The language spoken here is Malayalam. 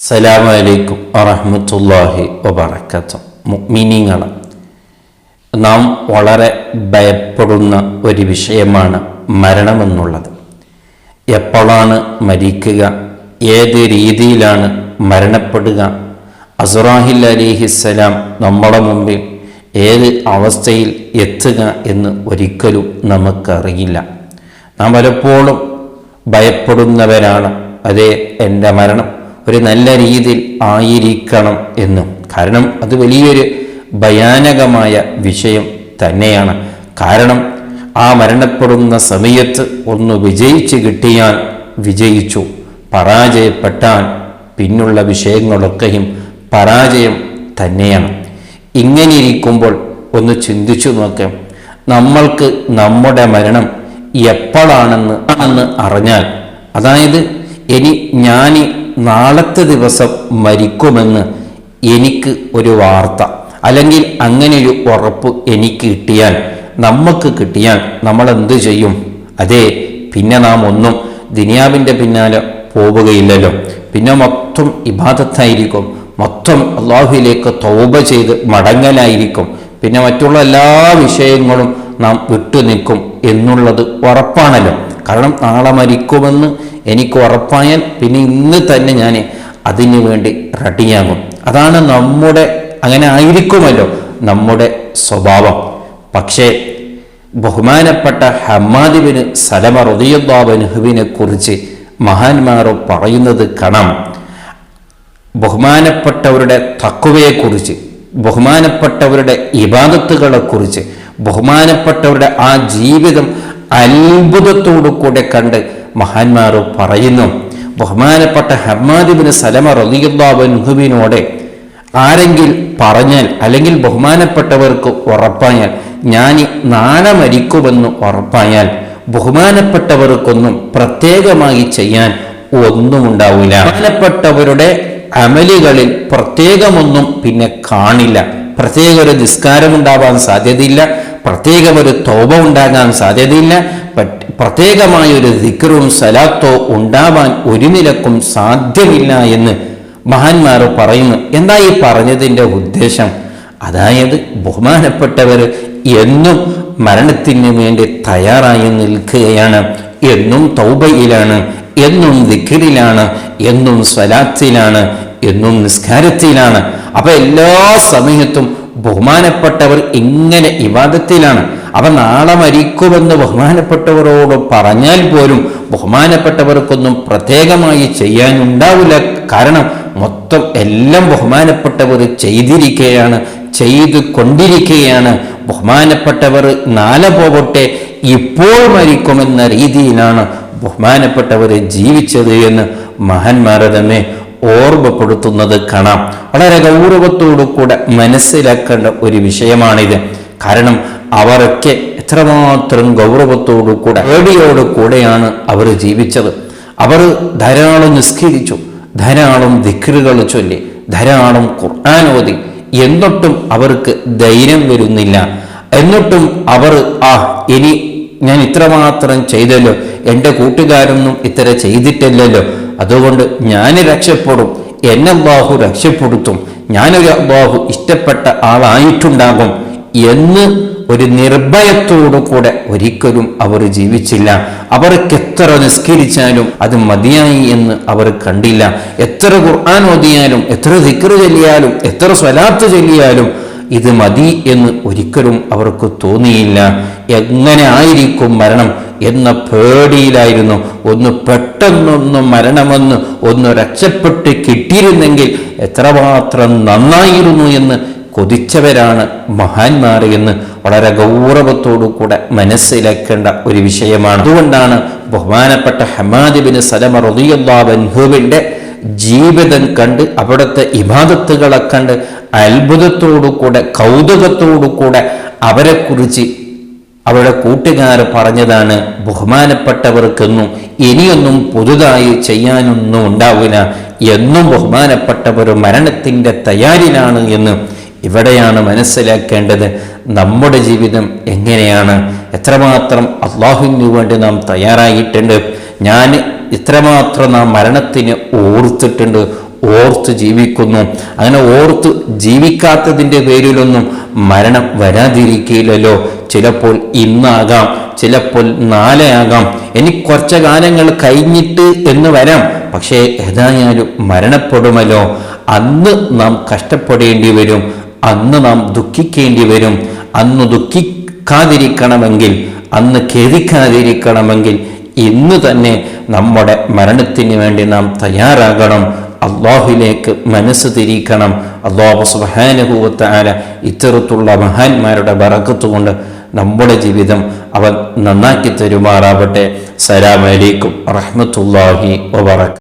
അസ്സലാമു അലൈക്കും വറഹ്മത്തുള്ളാഹി വബറകാതുഹു. മുഅ്മിനീങ്ങൾ, നാം വളരെ ഭയപ്പെടുന്ന ഒരു വിഷയമാണ് മരണമെന്നുള്ളത്. എപ്പോഴാണ് മരിക്കുക, ഏത് രീതിയിലാണ് മരണപ്പെടുക, അസ്റാഹിൽ അലൈഹിസ്സലാം നമ്മുടെ മുമ്പിൽ ഏത് അവസ്ഥയിൽ എത്തുക എന്ന് ഒരിക്കലും നമുക്കറിയില്ല. നാം പലപ്പോഴും ഭയപ്പെടുന്നവരാണ്, അതേ എൻ്റെ മരണം ഒരു നല്ല രീതിയിൽ ആയിരിക്കണം എന്നും. കാരണം അത് വലിയൊരു ഭയാനകമായ വിഷയം തന്നെയാണ്. കാരണം ആ മരണപ്പെടുന്ന സമയത്ത് ഒന്ന് വിജയിച്ച് കിട്ടിയാൽ വിജയിച്ചു, പരാജയപ്പെട്ടാൽ പിന്നുള്ള വിഷയങ്ങളൊക്കെയും പരാജയം തന്നെയാണ്. ഇങ്ങനെ ഇരിക്കുമ്പോൾ ഒന്ന് ചിന്തിച്ചു നോക്കാം, നമ്മൾക്ക് നമ്മുടെ മരണം എപ്പോഴാണെന്ന് അറിഞ്ഞാൽ, അതായത് ഇനി ഞാൻ നാളത്തെ ദിവസം മരിക്കുമെന്ന് എനിക്ക് ഒരു വാർത്ത അല്ലെങ്കിൽ അങ്ങനെ ഒരു ഉറപ്പ് എനിക്ക് കിട്ടിയാൽ, നമുക്ക് കിട്ടിയാൽ നമ്മൾ എന്ത് ചെയ്യും? അതെ, പിന്നെ നാം ഒന്നും ദുനിയാവിൻ്റെ പിന്നാലെ പോവുകയില്ലല്ലോ. പിന്നെ മൊത്തം ഇബാദത്തായിരിക്കും, മൊത്തം അള്ളാഹുവിലേക്ക് തൗബ ചെയ്ത് മടങ്ങലായിരിക്കും. പിന്നെ മറ്റുള്ള എല്ലാ വിഷയങ്ങളും നാം വിട്ടുനിൽക്കും എന്നുള്ളത് ഉറപ്പാണല്ലോ. കാരണം നാളെ മരിക്കുമെന്ന് എനിക്ക് ഉറപ്പായാൽ പിന്നെ ഇന്ന് തന്നെ ഞാൻ അതിനു വേണ്ടി റെഡിയാകും. അതാണ് അങ്ങനെ ആയിരിക്കുമല്ലോ നമ്മുടെ സ്വഭാവം. പക്ഷേ ബഹുമാനപ്പെട്ട ഹമ്മാദ് ബിൻ സലമ റളിയല്ലാഹു അൻഹുവിനെ കുറിച്ച് മഹാന്മാർ പറയുന്നത് കാണാം. ബഹുമാനപ്പെട്ടവരുടെ തഖ്വയെക്കുറിച്ച്, ബഹുമാനപ്പെട്ടവരുടെ ഇബാദത്തുകളെക്കുറിച്ച്, ബഹുമാനപ്പെട്ടവരുടെ ആ ജീവിതം അത്ഭുതത്തോടു കൂടെ കണ്ട് മഹാന്മാർ പറയുന്നു. ബഹുമാനപ്പെട്ട ഹമ്മാദ് ബിൻ സലമ റളിയല്ലാഹു അൻഹുവിനോട് ആരെങ്കിലും പറഞ്ഞാൽ, അല്ലെങ്കിൽ ബഹുമാനപ്പെട്ടവർക്ക് ഉറപ്പായാൽ, ഞാൻ നാളെ മരിക്കുമെന്ന് ഉറപ്പായാൽ ബഹുമാനപ്പെട്ടവർക്കൊന്നും പ്രത്യേകമായി ചെയ്യാൻ ഒന്നും ഉണ്ടാവില്ല. ബഹുമാനപ്പെട്ടവരുടെ അമലുകളിൽ പ്രത്യേകമൊന്നും പിന്നെ കാണില്ല. പ്രത്യേക ഒരു നിസ്കാരമുണ്ടാവാൻ സാധ്യതയില്ല, പ്രത്യേകം ഒരു തൗബ ഉണ്ടാകാൻ സാധ്യതയില്ല, പ്രത്യേകമായ ഒരു ദിക്റും സലാത്തോ ഉണ്ടാവാൻ ഒരു നിലക്കും സാധ്യമില്ല എന്ന് മഹാന്മാർ പറയുന്നു. എന്താ ഈ പറഞ്ഞതിൻ്റെ ഉദ്ദേശം? അതായത് ബഹുമാനപ്പെട്ടവർ എന്നും മരണത്തിന് വേണ്ടി തയ്യാറായി നിൽക്കുകയാണ്, എന്നും തൗബയിലാണ്, എന്നും ദിക്റിലാണ്, എന്നും സ്വലാത്തിലാണ്, എന്നും നിസ്കാരത്തിലാണ്. അപ്പൊ എല്ലാ സമയത്തും ബഹുമാനപ്പെട്ടവർ ഇങ്ങനെ ഇബാദത്തിലാണ്. അവ നാളെ മരിക്കുമെന്ന് ബഹുമാനപ്പെട്ടവരോട് പറഞ്ഞാൽ പോലും ബഹുമാനപ്പെട്ടവർക്കൊന്നും പ്രത്യേകമായി ചെയ്യാനുണ്ടാവില്ല. കാരണം മൊത്തം എല്ലാം ബഹുമാനപ്പെട്ടവർ ചെയ്തിരിക്കുകയാണ്, ചെയ്തു കൊണ്ടിരിക്കുകയാണ്. ബഹുമാനപ്പെട്ടവർ നാളെ പോകട്ടെ, ഇപ്പോൾ മരിക്കുമെന്ന രീതിയിലാണ് ബഹുമാനപ്പെട്ടവർ ജീവിച്ചത് എന്ന് മഹാന്മാർ തന്നെ ഓർമ്മപ്പെടുത്തുന്നത് കാണാം. വളരെ ഗൗരവത്തോടു കൂടെ മനസ്സിലാക്കേണ്ട ഒരു വിഷയമാണിത്. കാരണം അവരൊക്കെ എത്രമാത്രം ഗൗരവത്തോടു കൂടെ പേടിയോടു കൂടെയാണ് അവർ ജീവിച്ചത്. അവർ ധാരാളം നിസ്കരിച്ചു, ധാരാളം ദിക്റുകൾ ചൊല്ലി, ധാരാളം ഖുർആൻ ഓതി. എന്നിട്ടും അവർക്ക് ധൈര്യം വരുന്നില്ല. എന്നിട്ടും അവർ ഇനി ഞാൻ ഇത്രമാത്രം ചെയ്തല്ലോ, എൻ്റെ കൂട്ടുകാരൊന്നും ഇത്ര ചെയ്തിട്ടില്ലല്ലോ, അതുകൊണ്ട് ഞാൻ രക്ഷപ്പെടും, എന്നെ അല്ലാഹു രക്ഷപ്പെടുത്തും, ഞാനൊരു അല്ലാഹു ഇഷ്ടപ്പെട്ട ആളായിട്ടുണ്ടാകും എന്ന് ഒരു നിർഭയത്തോടു കൂടെ ഒരിക്കലും അവർ ജീവിച്ചില്ല. അവർക്ക് എത്ര നിസ്കരിച്ചാലും അത് മതിയായി എന്ന് അവർ കണ്ടില്ല. എത്ര ഖുർആൻ ഓതിയാലും, എത്ര ദിക്റ് ചൊല്ലിയാലും, എത്ര സ്വലാത്ത് ചൊല്ലിയാലും ഇത് മതി എന്ന് ഒരിക്കലും അവർക്ക് തോന്നിയില്ല. എങ്ങനെ ആയിരിക്കും മരണം എന്ന പേടിയിലായിരുന്നു. ഒന്ന് പെട്ടെന്നൊന്ന് മരണമെന്ന് ഒന്ന് രക്ഷപ്പെട്ട് കിട്ടിയിരുന്നെങ്കിൽ എത്രമാത്രം നന്നായിരുന്നു എന്ന് കൊതിച്ചവരാണ് മഹാന്മാർ എന്ന് വളരെ ഗൗരവത്തോടു കൂടെ മനസ്സിലാക്കേണ്ട ഒരു വിഷയമാണ്. അതുകൊണ്ടാണ് ബഹുമാനപ്പെട്ട ഹമ്മാദ് ബിൻ സലമ റളിയല്ലാഹു അൻഹുവിൻ്റെ ജീവിതം കണ്ട്, അവിടുത്തെ ഇബാദത്തുകളെ കണ്ട് അത്ഭുതത്തോടു കൂടെ കൗതുകത്തോടു കൂടെ അവരെക്കുറിച്ച് അവരുടെ കൂട്ടുകാർ പറഞ്ഞതാണ്, ബഹുമാനപ്പെട്ടവർക്കൊന്നും ഇനിയൊന്നും പുതുതായി ചെയ്യാനൊന്നും ഉണ്ടാവില്ല, എന്നും ബഹുമാനപ്പെട്ടവർ മരണത്തിൻ്റെ തയ്യാറിലാണ് എന്ന്. ഇവിടെയാണ് മനസ്സിലാക്കേണ്ടത് നമ്മുടെ ജീവിതം എങ്ങനെയാണ്, എത്രമാത്രം അള്ളാഹുവിന് വേണ്ടി നാം തയ്യാറായിട്ടുണ്ട്, ഞാൻ ഇത്രമാത്രം നാം മരണത്തിന് ഓർത്തിട്ടുണ്ട്, ഓർത്ത് ജീവിക്കുന്നു. അങ്ങനെ ഓർത്ത് ജീവിക്കാത്തതിൻ്റെ പേരിലൊന്നും മരണം വരാതിരിക്കില്ലല്ലോ. ചിലപ്പോൾ ഇന്നാകാം, ചിലപ്പോൾ നാളെ ആകാം, ഇനി കുറച്ച് കാലങ്ങൾ കഴിഞ്ഞിട്ട് എന്ന് വരാം. പക്ഷേ ഏതായാലും മരണപ്പെടുമല്ലോ. അന്ന് നാം കഷ്ടപ്പെടേണ്ടി വരും, അന്ന് നാം ദുഃഖിക്കേണ്ടി വരും. അന്ന് ദുഃഖിക്കാതിരിക്കണമെങ്കിൽ, അന്ന് ഖേദിക്കാതിരിക്കണമെങ്കിൽ ഇന്ന് തന്നെ നമ്മുടെ മരണത്തിന് വേണ്ടി നാം തയ്യാറാകണം. അള്ളാഹുവിലേക്ക് മനസ്സ് തിരിക്കണം. അള്ളാഹു സുബ്ഹാനഹു വ തആല ഇത്തരത്തിലുള്ള മഹാന്മാരുടെ ബറക്കത്ത് കൊണ്ട് നമ്മുടെ ജീവിതം അവൻ നന്നാക്കി തരുമാറാവട്ടെ. സലാം അലൈക്കും റഹ്മത്തുള്ളാഹി വബറകാതുഹു.